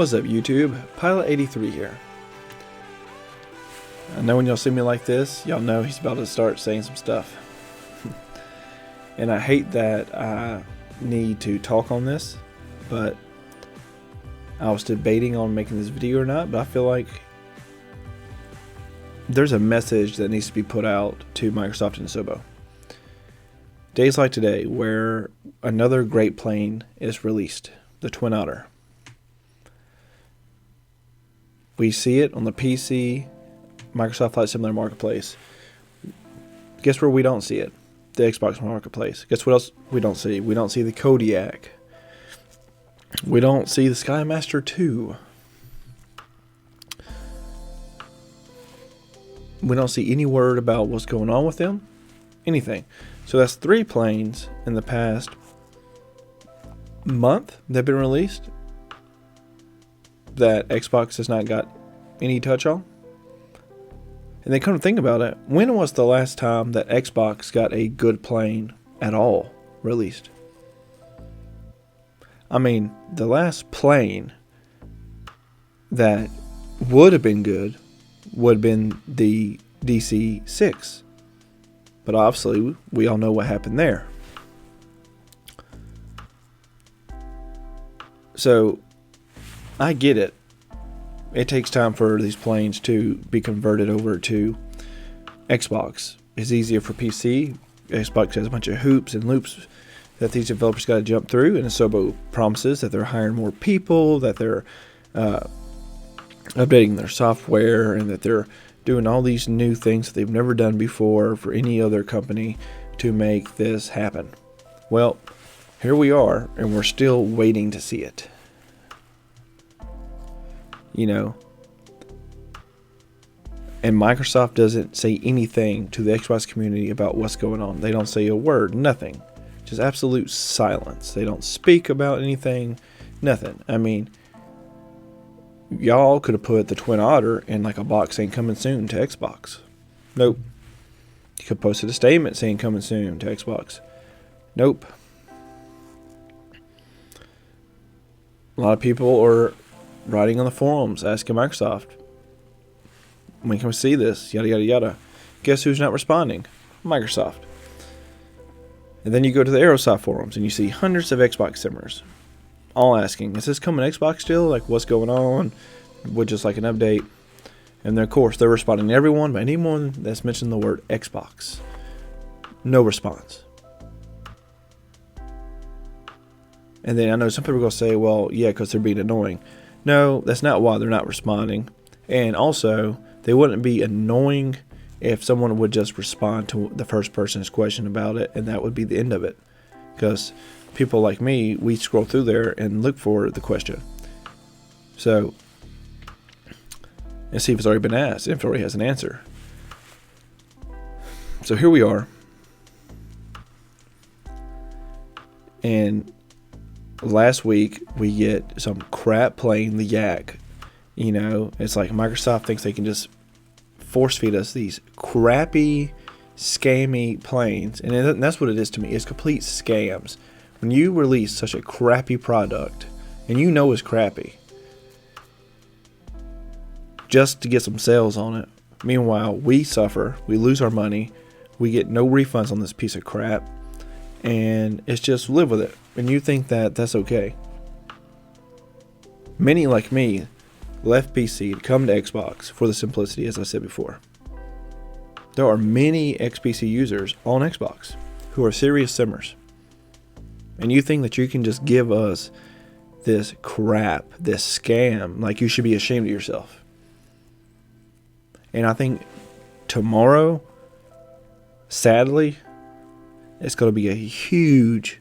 What's up, YouTube? Pilot83 here. I know when y'all see me like this, y'all know he's about to start saying some stuff. And I hate that I need to talk on this, but I was debating on making this video or not, but I feel like there's a message that needs to be put out to Microsoft and Sobo. Days like today, where another great plane is released, the Twin Otter. We see it on the PC, Microsoft Flight Simulator Marketplace. Guess where we don't see it? The Xbox Marketplace. Guess what else we don't see? We don't see the Kodiak. We don't see the Skymaster 2. We don't see any word about what's going on with them. Anything. So that's 3 planes in the past month that have been released that Xbox has not got any touch on. And they come to think about it, when was the last time that Xbox got a good plane at all released? I mean, the last plane that would have been good would have been the DC-6. But obviously, we all know what happened there. So, I get it. It takes time for these planes to be converted over to Xbox. It's easier for PC. Xbox has a bunch of hoops and loops that these developers got to jump through, and Sobo promises that they're hiring more people, that they're updating their software, and that they're doing all these new things that they've never done before for any other company to make this happen. Well, here we are, and we're still waiting to see it. You know, and Microsoft doesn't say anything to the Xbox community about what's going on. They don't say a word, nothing. Just absolute silence. They don't speak about anything, nothing. I mean, y'all could have put the Twin Otter in like a box saying coming soon to Xbox. Nope. You could have posted a statement saying coming soon to Xbox. Nope. A lot of people are writing on the forums asking Microsoft, when can we see this? Yada yada yada. Guess who's not responding? Microsoft. And then you go to the Aerosoft forums and you see hundreds of Xbox simmers all asking, is this coming to Xbox still? Like, what's going on? Would just like an update. And then of course they're responding to everyone, but anyone that's mentioned the word Xbox, no response. And then I know some people are going to say, well, yeah, because they're being annoying. No, that's not why they're not responding. And also, they wouldn't be annoying if someone would just respond to the first person's question about it, and that would be the end of it. Because people like me, we scroll through there and look for the question. So, and see if it's already been asked, if it already has an answer. So here we are. And last week, we get some crap playing the Yak. You know, it's like Microsoft thinks they can just force feed us these crappy, scammy planes. And that's what it is to me. It's complete scams. When you release such a crappy product, and you know it's crappy, just to get some sales on it. Meanwhile, we suffer. We lose our money. We get no refunds on this piece of crap. And it's just live with it. And you think that that's okay. Many like me left PC to come to Xbox for the simplicity, as I said before. There are many XPC users on Xbox who are serious simmers. And you think that you can just give us this crap, this scam, like you should be ashamed of yourself. And I think tomorrow, sadly, it's going to be a huge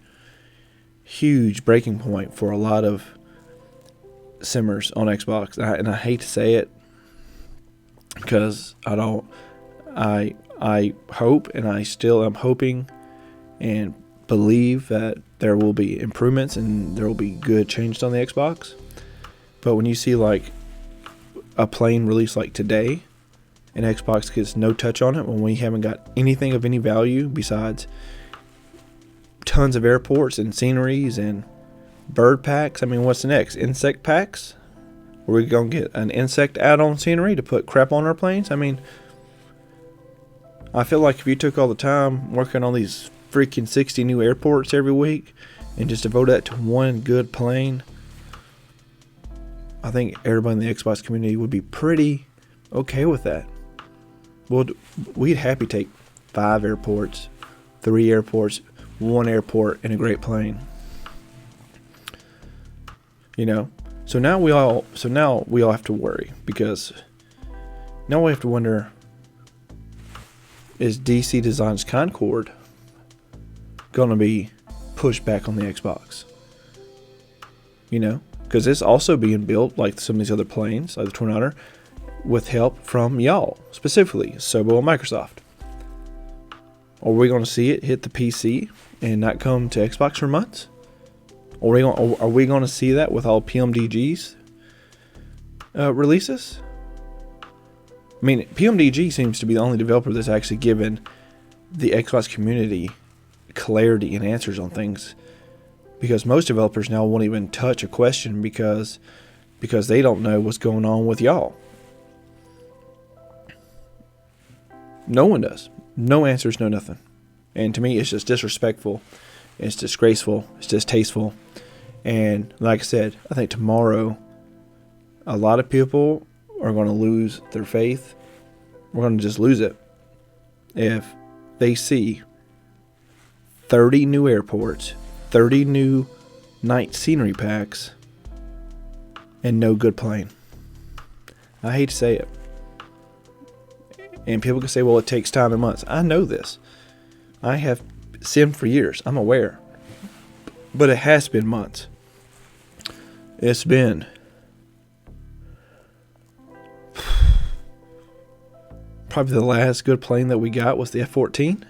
breaking point for a lot of simmers on Xbox. And I hate to say it because I hope, and I still am hoping and believe that there will be improvements and there will be good changes on the Xbox. But when you see like a plane release like today and Xbox gets no touch on it, when we haven't got anything of any value besides tons of airports and sceneries and bird packs. I mean, what's next? Insect packs? Are we going to get an insect add-on scenery to put crap on our planes? I mean, I feel like if you took all the time working on these freaking 60 new airports every week and just devote that to one good plane, I think everybody in the Xbox community would be pretty okay with that. Well, we'd happy take 5 airports, 3 airports, 1 airport, and a great plane. You know, so now we all have to worry, because now we have to wonder, is DC Design's Concorde going to be pushed back on the Xbox? You know, because it's also being built like some of these other planes, like the Twin Otter, with help from y'all, specifically Sobo and Microsoft. Are we going to see it hit the PC and not come to Xbox for months? Are we going to see that with all PMDG's releases? I mean, PMDG seems to be the only developer that's actually given the Xbox community clarity and answers on things, because most developers now won't even touch a question because they don't know what's going on with y'all. No one does. No answers, no nothing. And to me, it's just disrespectful. It's disgraceful. It's distasteful. And like I said, I think tomorrow a lot of people are going to lose their faith. We're going to just lose it if they see 30 new airports, 30 new night scenery packs, and no good plane. I hate to say it. And people can say, well, it takes time and months. I know this. I have simmed for years. I'm aware. But it has been months. It's been probably the last good plane that we got was the F-14.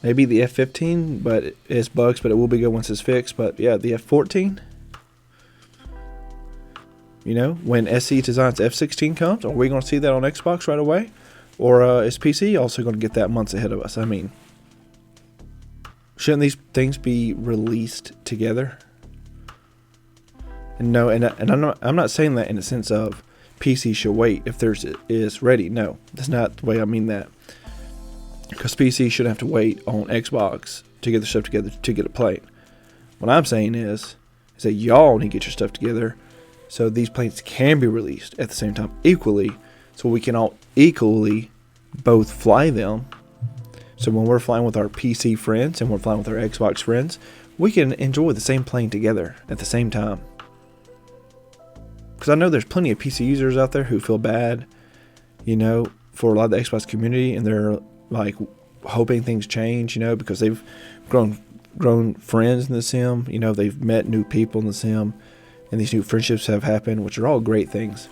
Maybe the F-15, but it's bugs, but it will be good once it's fixed. But yeah, the F-14. You know, when SC Design's F-16 comes, are we going to see that on Xbox right away? Or is PC also going to get that months ahead of us? I mean, shouldn't these things be released together? And no, and I'm not saying that in the sense of PC should wait if theirs is ready. No, that's not the way I mean that. Because PC shouldn't have to wait on Xbox to get their stuff together to get a plane. What I'm saying is that y'all need to get your stuff together so these planes can be released at the same time equally, so we can all equally both fly them. So when we're flying with our PC friends and we're flying with our Xbox friends, we can enjoy the same plane together at the same time. Because I know there's plenty of PC users out there who feel bad, you know, for a lot of the Xbox community, and they're like hoping things change, you know, because they've grown friends in the sim, you know, they've met new people in the sim, and these new friendships have happened, which are all great things.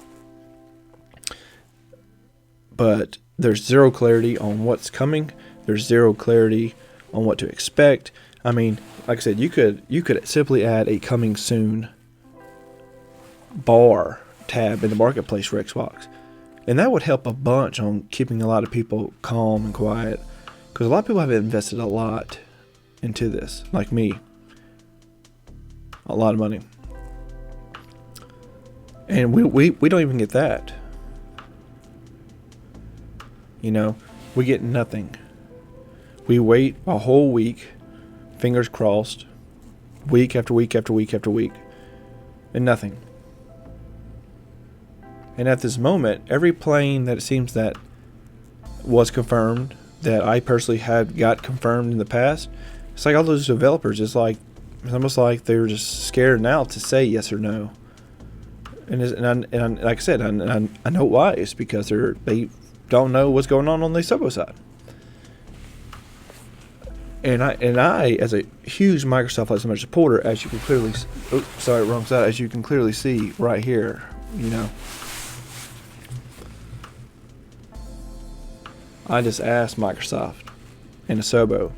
But there's zero clarity on what's coming. There's zero clarity on what to expect. I mean, like I said, you could simply add a coming soon bar tab in the marketplace for Xbox, and that would help a bunch on keeping a lot of people calm and quiet, because a lot of people have invested a lot into this, like me, a lot of money, and we don't even get that. You know, we get nothing. We wait a whole week, fingers crossed, week after week after week after week, and nothing. And at this moment, every plane that it seems that was confirmed, that I personally had got confirmed in the past, it's like all those developers, it's almost like they're just scared now to say yes or no. And like I said, I know why. It's because they don't know what's going on the Sobo side. And I, as a huge Microsoft Flight Simulator supporter, as you can clearly, wrong side, as you can clearly see right here, you know, I just asked Microsoft and Sobo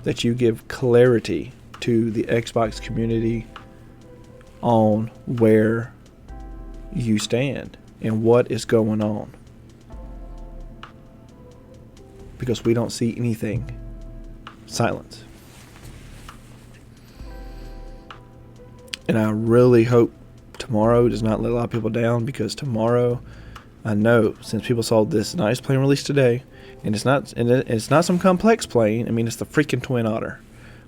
that you give clarity to the Xbox community on where you stand and what is going on, because we don't see anything. Silence. And I really hope tomorrow does not let a lot of people down, because tomorrow, I know, since people saw this nice plane release today, and it's not some complex plane. I mean, it's the freaking Twin Otter.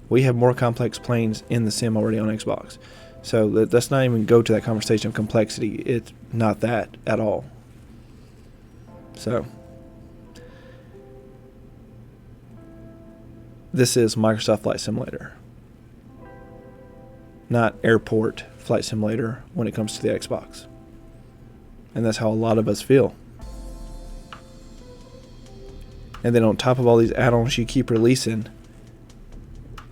We have more complex planes in the sim already on Xbox. So let's not even go to that conversation of complexity. It's not that at all. So this is Microsoft Flight Simulator, not airport flight simulator when it comes to the Xbox. And that's how a lot of us feel. And then on top of all these add-ons you keep releasing,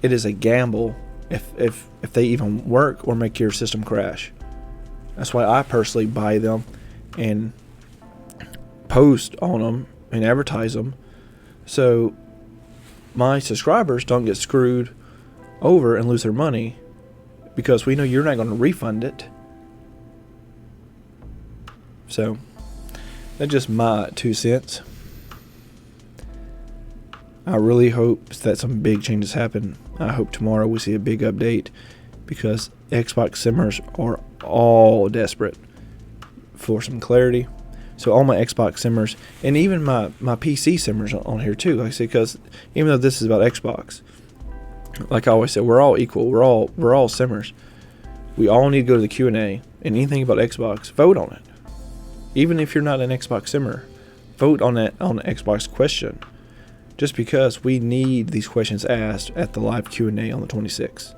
it is a gamble if they even work or make your system crash. That's why I personally buy them and post on them and advertise them, so my subscribers don't get screwed over and lose their money, because we know you're not going to refund it. So that's just my 2 cents. I really hope that some big changes happen. I hope tomorrow we see a big update, because Xbox simmers are all desperate for some clarity. So all my Xbox simmers, and even my PC simmers on here too, like I said, because even though this is about Xbox, like I always said, we're all equal. We're all simmers. We all need to go to the Q&A, and anything about Xbox, vote on it. Even if you're not an Xbox simmer, vote on it on the Xbox question. Just because we need these questions asked at the live Q&A on the 26th.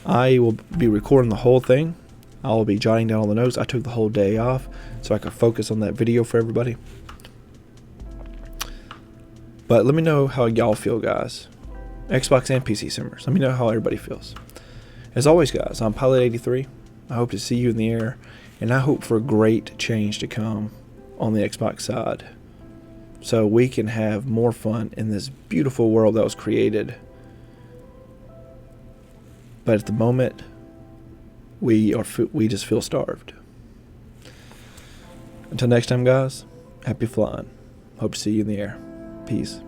I will be recording the whole thing. I'll be jotting down all the notes. I took the whole day off so I could focus on that video for everybody. But let me know how y'all feel, guys. Xbox and PC simmers. Let me know how everybody feels. As always, guys, I'm Pilot83. I hope to see you in the air, and I hope for great change to come on the Xbox side, so we can have more fun in this beautiful world that was created. But at the moment, we just feel starved. Until next time, guys, happy flying. Hope to see you in the air. Peace.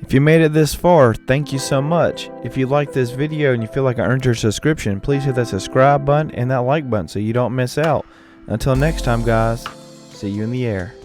If you made it this far, thank you so much. If you like this video and you feel like I earned your subscription, please hit that subscribe button and that like button so you don't miss out. Until next time, guys, see you in the air.